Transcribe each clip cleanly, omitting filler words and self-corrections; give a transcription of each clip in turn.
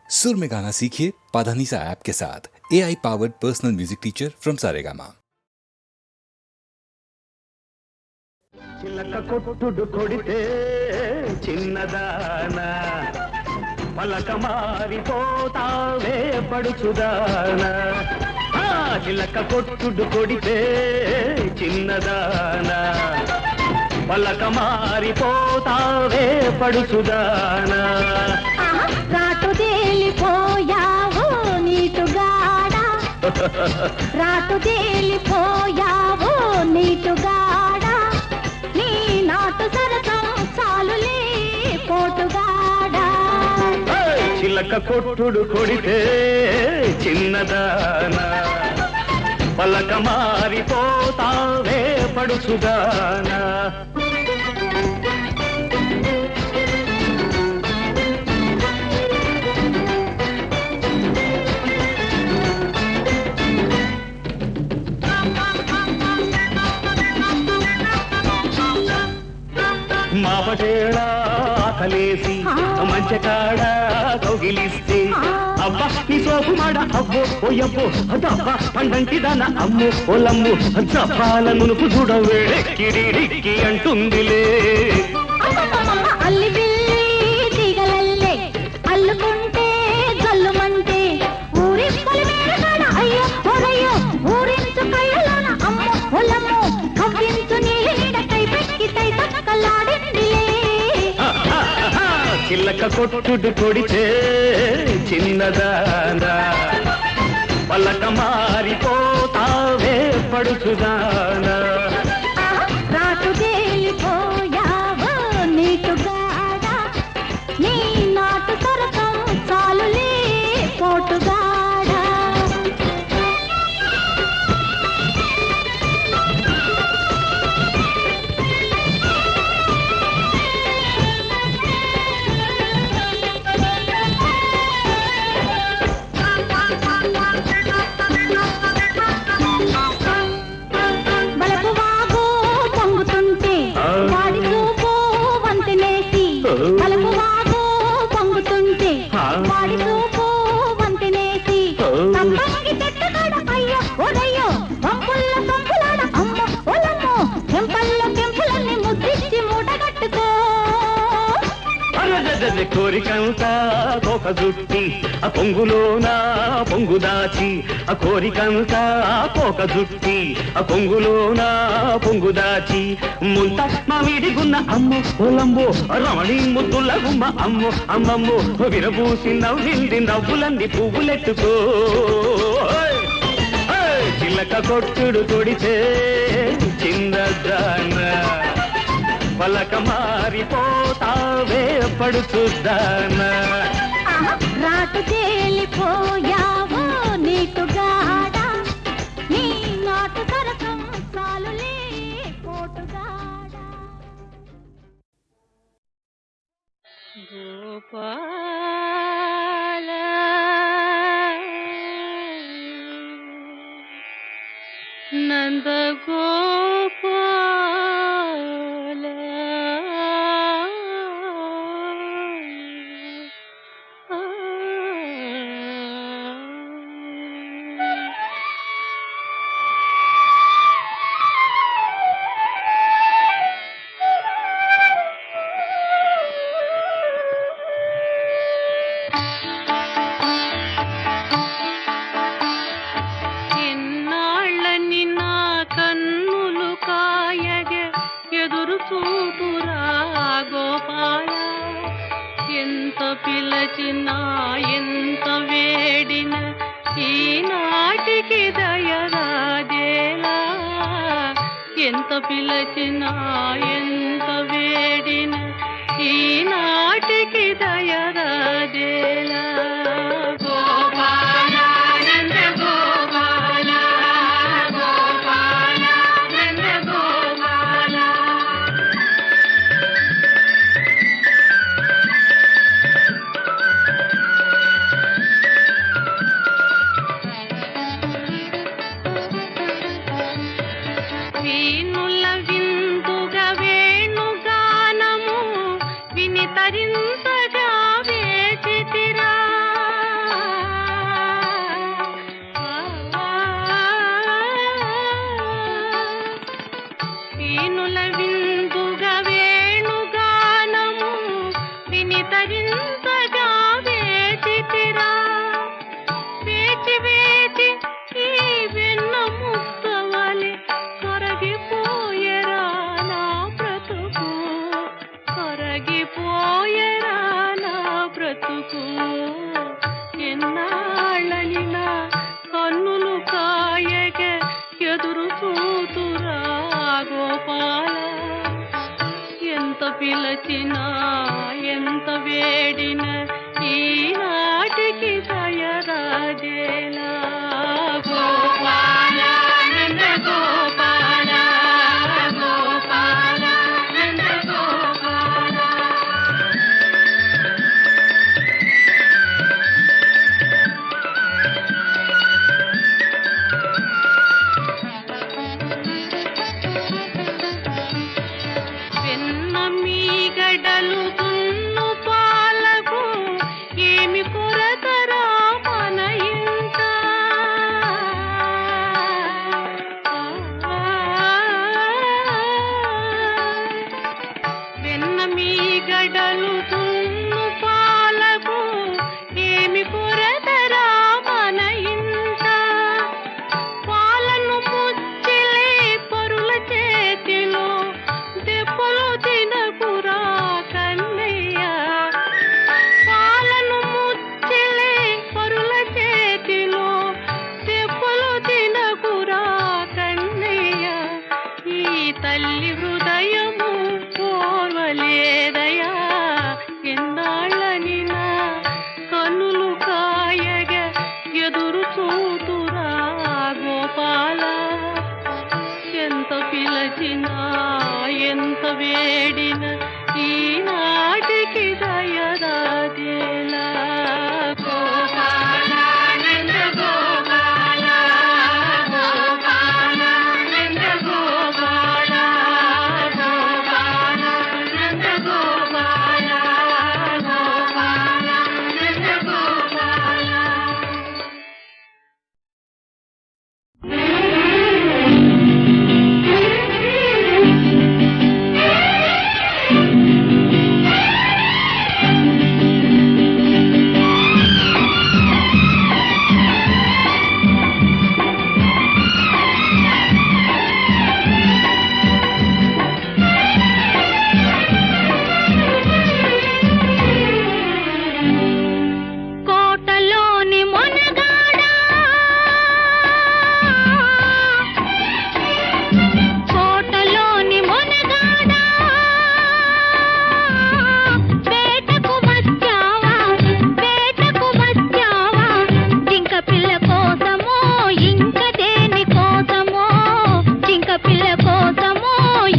सुर में गाना सीखिए पाधानीसा ऐप के साथ। AI powered personal music teacher from Saregama. చిలక కొట్టుడు కొడితే చిన్నదానా పలక మారిపోతావే పడుచుదానా చిలక కొట్టుడు కొడితే చిన్నదానా పలక మారిపోతావే పడుచుదానా రాటు తేలిపోయావు నీటుగాడా రాటు తేలిపోయావు నీటుగాడా నీ నాటు సరసం చాలులే పోటుగాడా చిలక కొట్టుడు కొడితే చిన్నదానా పలక మారిపోతావే పడుచుదానా మాపటేళ ఆకలేసి మంచకాడ కౌగిలిస్తే అబ్బా ఈ సోపు మాడ అబ్బో ఓయబ్బో అదబ్బా పండంటి దాన అమ్మో ఓలమ్ము జపాల నునుపు చూడవే కిడిడిక్కి అంటుందిలే అల్లి బిల్లి తీగలల్లే అల్లుకుంటే జల్లుమంటే ఊరి పొలిమేరగాడ అయ్యో ఓరయ్యో ఊరించు కళ్ళలోన అమ్మో ఓలమ్మో కవ్వించు నీళ్ళ నీడ కై పెక్కి తై తక్కలాడిందిలే చిల్లక కొట్టుడు కొడితే చిన్నదానా పలక మారిపోతావే పడుచుదానా రాటు తేలిపోయావు నీటుగాడా నీ నాటు సరసం చాలులే పోటుగాడా బలపు వాగు పొంగుతుంటే వాడి చూపు వంతెనేసి బలపు వాగు పొంగుతుంటే వాడి చూపు వంతెనేసి తప్పంగి చెట్టుగాడ అయ్యో ఓరయ్యో పంపుల్ల పంపులాడ అమ్మ ఓలమ్మో కెంపల్లో కెంపులన్నీ ముద్దిచ్చి మూటగట్టుకో కోరికంతా కోక జుట్టి ఆ పొంగులోనా పొంగు దాచి ఆ కోరికంతా కోక జుట్టి ఆ పొంగులోనా పొంగు దాచి ముంత మామిడిగున్న అమ్మో ఓలంబో రమణి ముద్దుల గుమ్మ అమ్మో అమ్మమ్మో విరబూసి నవ్వింది నవ్వులన్నీ పువ్వులెట్టుకో చిల్లక కొట్టుడు కొడితే చిన్నదానా పలక మారిపోతావే పడుచుదానా రాటు తేలిపోయావు నీటుగాడా నీ నాటు సరసం చాలులే పోటుగాడా గోపాల నంద గోపాల ఎన్నాళ్ళని నా కన్నులు కాయగ ఎదురు చూపురా గోపాల ఎంత పిలచినా ఎంత వేడిన ఈనాటికి దయరాదేలా ఎంత పిలచినా ఎంత వేడిన ఈనాటికి దయరాదేలా గోపాల నంద గోపాల గోపాల నంద గోపాల వీణుల విందుగా వేణుగానము విని తరింపగా వేచితిరా పిలచినా ఎంత వేడిన ఈనాటికి దయరాజేలా గోపాల నంద గోపాల గోపాల నంద గోపాల వెన్న మీగడలు దున్ను పాలకు ఏమి కొరతరా మన ఇంట వెన్న మీగడలు దున్ను పాలకు ఏమి కొరతరా మన ఇంట పాలను ముచ్చిలే పరుల చేతిలో దెబ్బలు తినకురా కన్నయ్య పాలను ముచ్చిలే పరుల చేతిలో దెబ్బలు తినకురా కన్నయ్య ఈ తల్లి హృదయము పోవలేదయా ఎన్నాళ్ళని నా కన్నులు కాయగా ఎదురు చూతురా గోపాల ఎంత పిలచినా ఎంత వేడిన ఈనాటికి దయరాజేలా గోపాల నంద గోపాల గోపాల నంద గోపాల గోపాల నంద గోపాల గోపాల నంద గోపాల కోటలోని మొనగాడా కోటలోని మొనగాడా వేటకు వచ్చావా వేటకు వచ్చావా జింక పిల్ల కోసమో ఇంక దేని కోసమో జింక పిల్ల కోసమో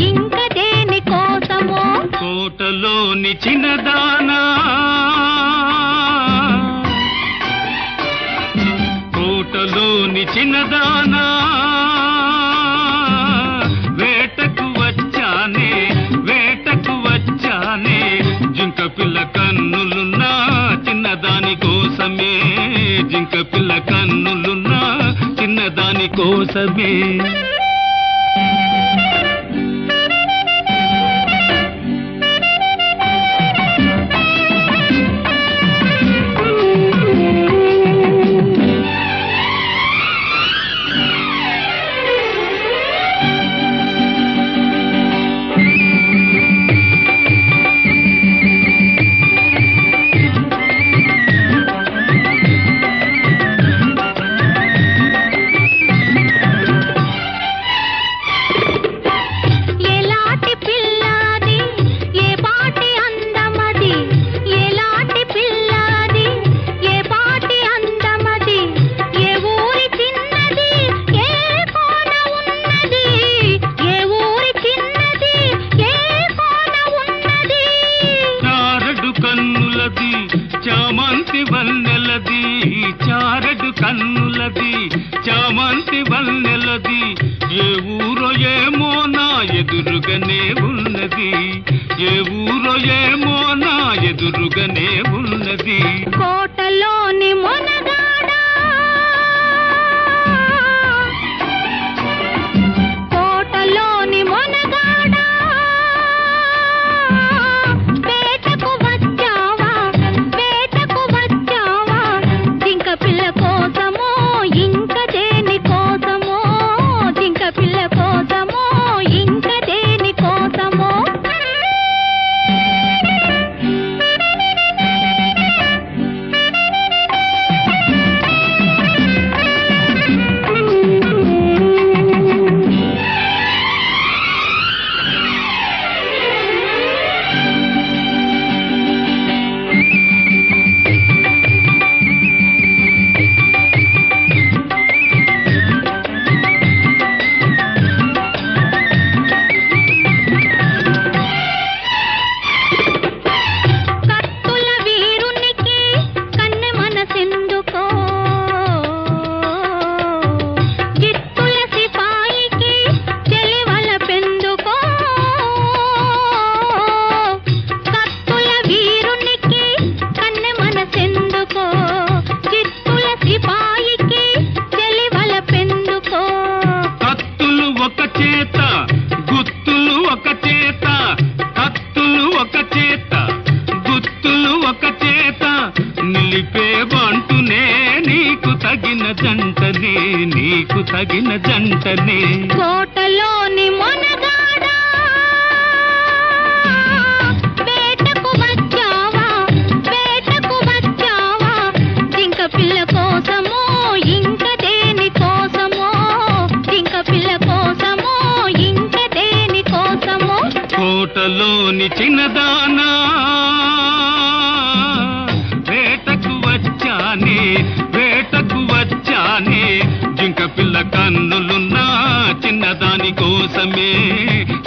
ఇంక దేని కోసమో కోటలోని చిన్నదానా కోటలోని చిన్నదానా వేటకు వచ్చానే వేటకు వచ్చానే జింక పిల్ల కన్నులున్నా చిన్నదాని కోసమే జింక పిల్ల కన్నులున్నా చిన్నదాని కోసమే ఎలాంటి పిల్లాది ఏ పాటి అందమది ఎలాంటి పిల్లాది ఏ పాటి అందమది ఏ ఊరి చిన్నది ఏ కోన ఉన్నది ఏ ఊరి చిన్నది ఏ కోన ఉన్నది చారడు కన్నులది చామంతి వన్నెలది చారడు కన్నులది చామంతి వన్నెలది ఏ ఊరో ఏమో నా ఎదురుగానే ఉన్నది ఏ ఊరో ఏమో నా ఎదురుగానే ఉన్నది కోటలోని మొనగాడా కోటలోని మొనగాడా వేటకు వచ్చావా వేటకు వచ్చావా జింక పిల్ల కోసమో ఇంక దేని కోసమో జింక పిల్ల కోసమో ఇంక దేని కోసమో బేబంటునే నీకు తగిన జంటనే, నీకు తగిన జంటనే. కోటలోని మొనగాడా వేటకు వచ్చావా, వేటకు వచ్చావా, జింక పిల్ల కోసమో ఇంక దేని కోసమో, జింక పిల్ల కోసమో ఇంక దేని కోసమో. కోటలోని చిన్నదానా వేటకు వచ్చానే, వేటకు వచ్చానే, జింక పిల్ల కన్నులున్నా చిన్నదాని కోసమే,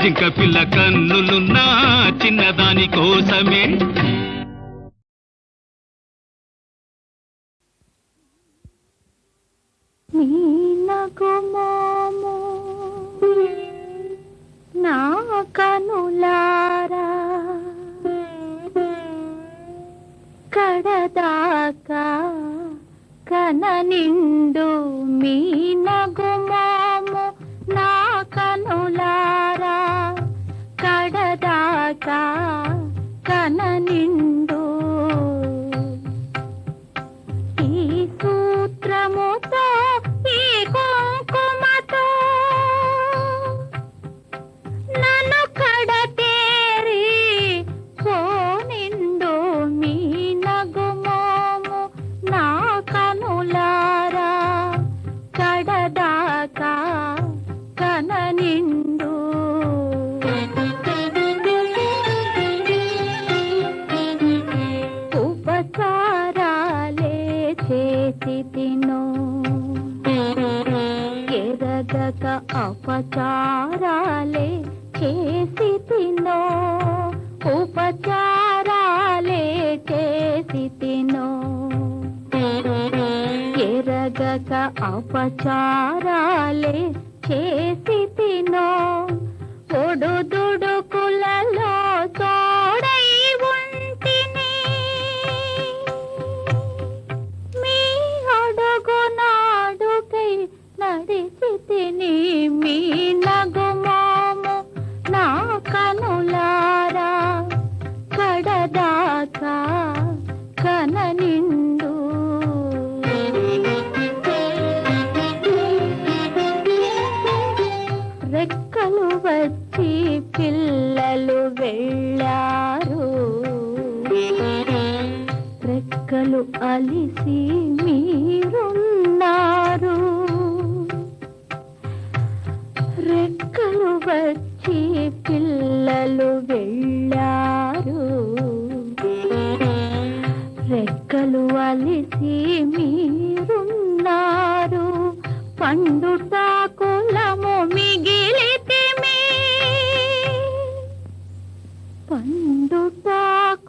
జింక పిల్ల కన్నులున్నా చిన్నదాని కోసమే. మీనకు మోము నా కనులారా కడదాకా కన నిండు, మీనగు మోము నా కనులారా కడదాకా కన నిండు. ఈ సూత్రముతో ఈ కుంకుమతో నన్ను కడతేరి పోనిండు, మీ నగుమోము నా కనులారా కడదాకా కన నిండు. ఉపచారాలే చేసి తినో ఎరగక అపచారాలే చేసి తినో, ఉపచారాలే చేసి తినో ఎరగక అపచారాలే చేసి తినో. ఒడుదుడుకులలో తోడై ఉంటిని, మీ అడుగునాడుకై నడిచి తిని, మీ నగుమోము నా కనులారా కడదాకా కన నిండు. రెక్కలు వచ్చి పిల్లలు వెళ్ళారు, రెక్కలు అలిసి మీరున్నారు. రెక్కలు వచ్చి పిల్లలు వెళ్ళారు, రెక్కలు అలిసి మీరున్నారు. పండుటాకులము మిగిలితిమి, పండుటాకులము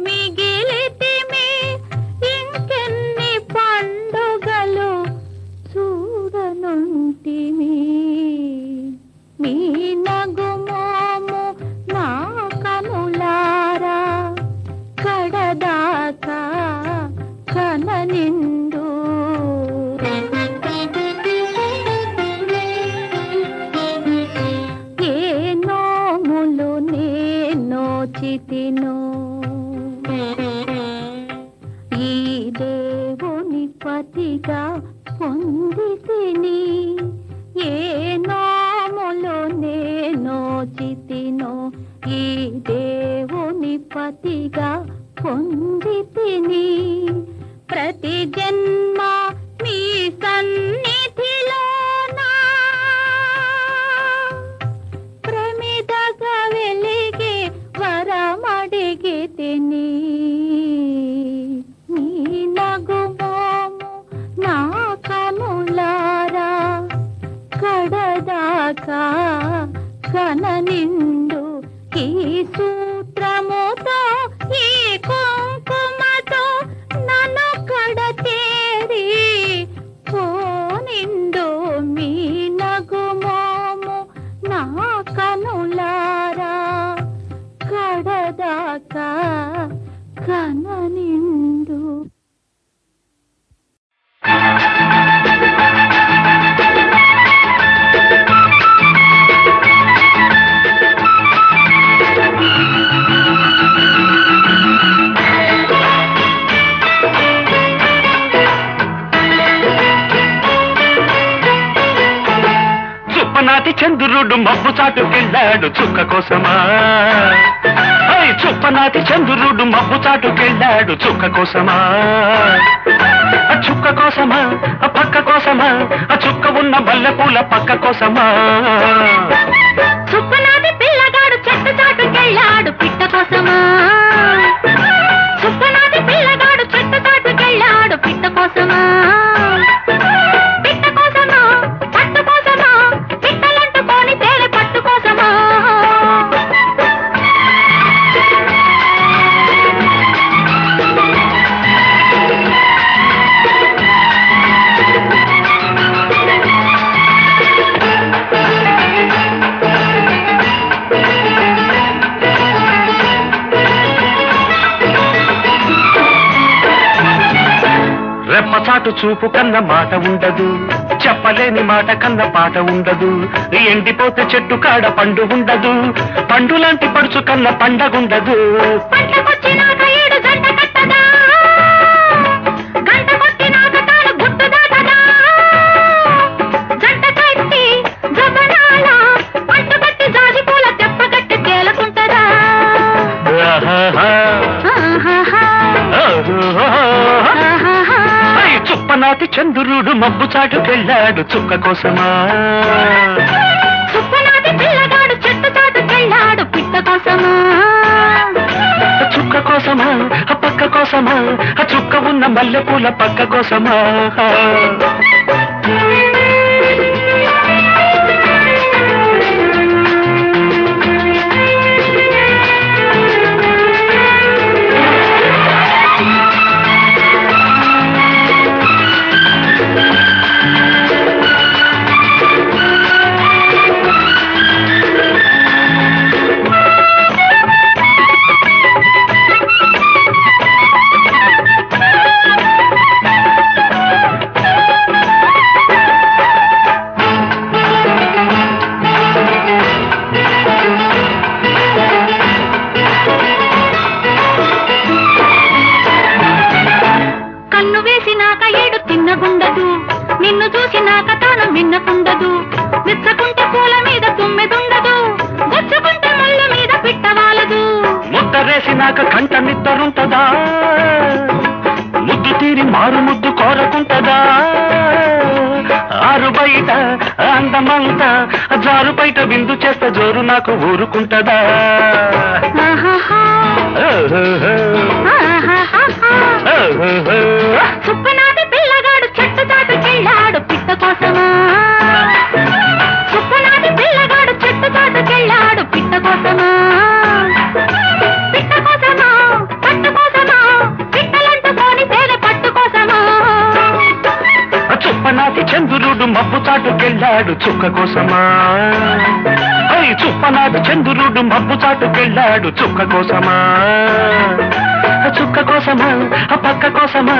మిగిలితిమి, ఇంకెన్ని పండుగలు చూడనుంటిమి. మీ నగుమోము నా కనులారా కడదాకా కన నిండు. ఏ నోములు నేనోచితినో ఈ దేవుని పతిగా పొందితిని, ఏ నోములు నేనోచితినో ఈ దేవుని పతిగా పొందితిని. ప్రతి జన్మ మీ సన్నిధిలోనా ప్రమిదగా వెలిగే వరమడిగితిని. మీ నగుమోము నా కనులారా కడదాకా కన నిండు. ఈ సూత్రముతో ఈ కుంకుమతో నన్ను కడతేరి పోనిండు, మీ నగుమోము నా కనులారా కడదాకా కన నిండు. చుప్పనాటి చంద్రుడు మబ్బు చాటుకెళ్ళాడు చుక్క కోసమా చుప్పనాటి చంద్రుడు మబ్బు చాటుకెళ్ళాడు చుక్క కోసమా చుక్క కోసమా పక్క కోసమా చుక్క ఉన్న మల్లెపూల పక్క కోసమా చుప్పనాటి పిల్లగాడు చెట్టు చాటుకెళ్ళాడు పిట్ట కోసమా చుప్పనాటి పిల్లగాడు చెట్టు చాటుకెళ్ళాడు పిట్ట కోసమా పిట్ట కోసమా పట్టు కోసమా పిట్టలంటుకొని తేలె పట్టు కోసమా రెప్పచాటు చూపు కన్న మాట ఉండదు చెప్పలేని మాట కన్న పాట ఉండదు ఎండిపోతే చెట్టు కాడ పండు ఉండదు పండు లాంటి పడుచు కన్న పండగుండదు పంటకొచ్చినాక ఏడు జంట కట్టదా గంట కొట్టినాక తాను గుట్టు దాటదా జంట కట్టి జబనాల పంటు కట్టి జాజి పూల తెప్ప కట్టి తేలుకుంటదా చుప్పనాటి చంద్రుడు మబ్బు చాటుకెళ్ళాడు చుక్క కోసమా చుప్పనాటి పిల్లగాడు చెట్టు చాటుకెళ్ళాడు పిట్ట కోసమా చుక్క కోసమా పక్క కోసమా చుక్క ఉన్న మల్లెపూల పక్క కోసమా కన్ను వేసినాక ఏడు తిన్నగుండదు నిన్ను చూసినాక తాను మిన్నకుండదు మెచ్చకుంటే పూల మీద తుమ్మెదుండదు గుచ్చుకుంటే ముళ్ళ మీద పిట్టవాలదు ముద్దరేసినాక కంట నిద్దరుంటదా ముద్దు తీరి మారు ముద్దు కోరకుంటదా ఆరు బయట అందమంతా జారు బయట విందు చేస్తే జోరు నాకు ఊరుకుంటదా చుప్పనాటి పిల్లగాడు చెట్టు చాటుకెళ్ళాడు పిట్ట కోసమా చుప్పనాటి పిల్లగాడు చెట్టు చాటుకెళ్ళాడు పిట్ట కోసమా పిట్ట కోసమా పట్టు కోసమా పిట్టలంటుకొని తేలె పట్టు కోసమా చుప్పనాటి చంద్రుడు మబ్బు చాటుకెళ్ళాడు చుక్క కోసమా చుప్పనాటి చంద్రుడు మబ్బు చాటుకెళ్ళాడు చుక్క కోసమా చుక్క కోసమా పక్క కోసమా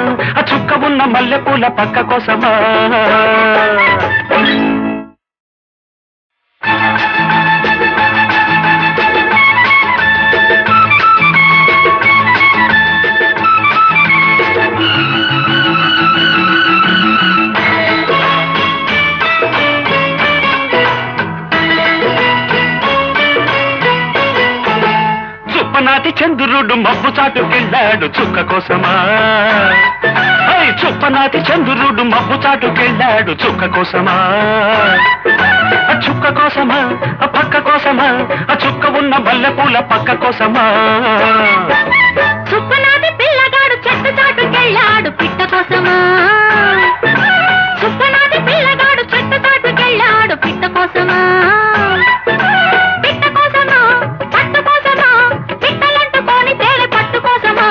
చుక్క ఉన్న మల్లెపూల పక్క కోసమా చుప్పనాటి చంద్రుడు మబ్బు చాటుకెళ్ళాడు చుక్క కోసమా చుప్పనాటి చంద్రుడు మబ్బు చాటుకెళ్ళాడు చుక్క కోసమా చుక్క కోసమా పక్క కోసమా చుక్క ఉన్న మల్లెపూల పక్క కోసమా చుప్పనాటి పిల్లగాడు చెట్టు చాటుకెళ్ళాడు పిట్ట కోసమా చుప్పనాటి పిల్లగాడు చెట్టు చాటుకెళ్ళాడు పిట్ట కోసమా పిట్ట కోసమా పట్టు కోసమా పిట్టలంటుకొని తేలె పట్టు కోసమా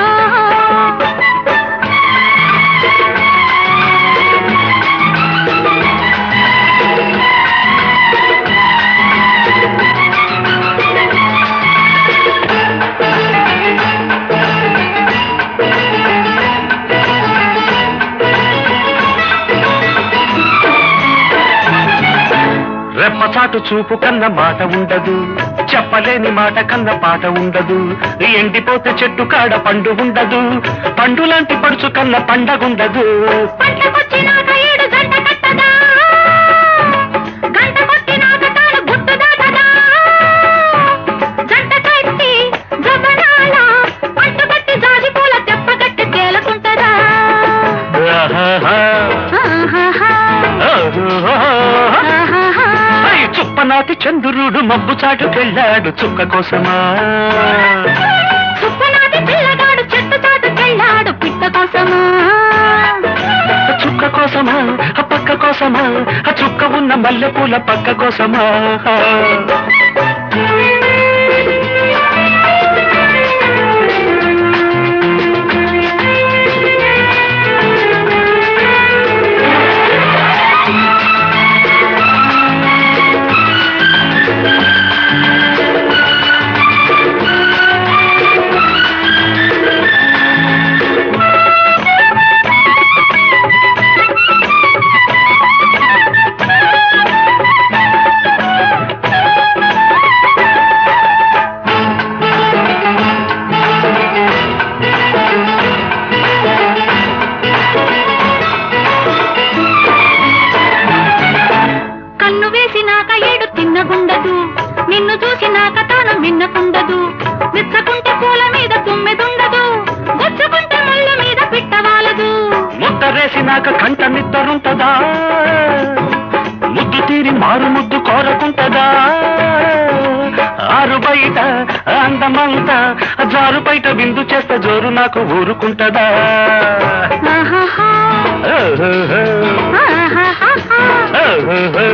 రెప్పచాటు చూపు కన్న మాట ఉండదు చెప్పలేని మాట కన్న పాట ఉండదు ఎండిపోతే చెట్టు కాడ పండు ఉండదు పండు లాంటి పడుచు కన్న పండగుండదు పంటకొచ్చినాక ఏడు జంట కట్టదా గంట కొట్టినాక ఆహాహా. ఆహాహా. ఓహోహో. ఆహాహా. ఐ చుప్పనాటి చంద్రుడు మబ్బు చాటుకెళ్ళాడు చుక్క కోసమా చుప్పనాటి పిల్లగాడు చెట్టు చాటుకెళ్ళాడు పిట్ట కోసమా చుక్క కోసమా ఆ పక్క కోసమా ఆ చుక్క ఉన్న మల్లెపూల పక్క కోసమా కన్ను వేసినాక ఏడు తిన్నగుండదు నిన్ను చూసినాక తాను మిన్నకుండదు మెచ్చకుంటే పూల మీద తుమ్మెదుండదు గొచ్చుకుంటే ముళ్ళ మీద పిట్టవాలదు ముద్దరేసినాక కంట నిద్దరుంటదా ముద్దు తీరి మారు ముద్దు కోరకుంటదా ఆరు బయట అందమంతా జారు బయట విందు చేస్తే జోరు నాకు ఊరుకుంటదా ఆహాహా. ఓహోహో. ఆహాహాహా. ఓహోహో.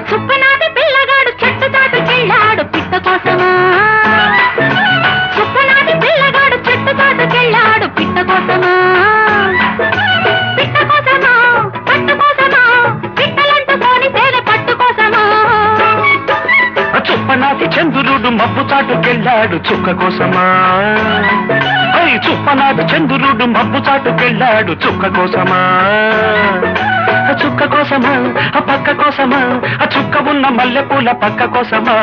చుప్పనాటి పిల్లగాడు చెట్టు చాటుకెళ్ళాడు పిట్ట కోసమా చుప్పనాటి పిల్లగాడు చెట్టు చాటుకెళ్ళాడు పిట్ట కోసమా పిట్ట కోసమా పట్టు కోసమా పిట్టలంటుకొని తేనె పట్టు కోసమా చుప్పనాటి చంద్రుడు మబ్బు చాటుకెళ్ళాడు చుక్క కోసమా ఐ చుప్పనాటి చంద్రుడు మబ్బు చాటుకెళ్ళాడు చుక్క కోసమా ఆ చుక్క కోసమా ఆ పక్క కోసమా ఆ చుక్క ఉన్న మల్లెపూల పక్క కోసమా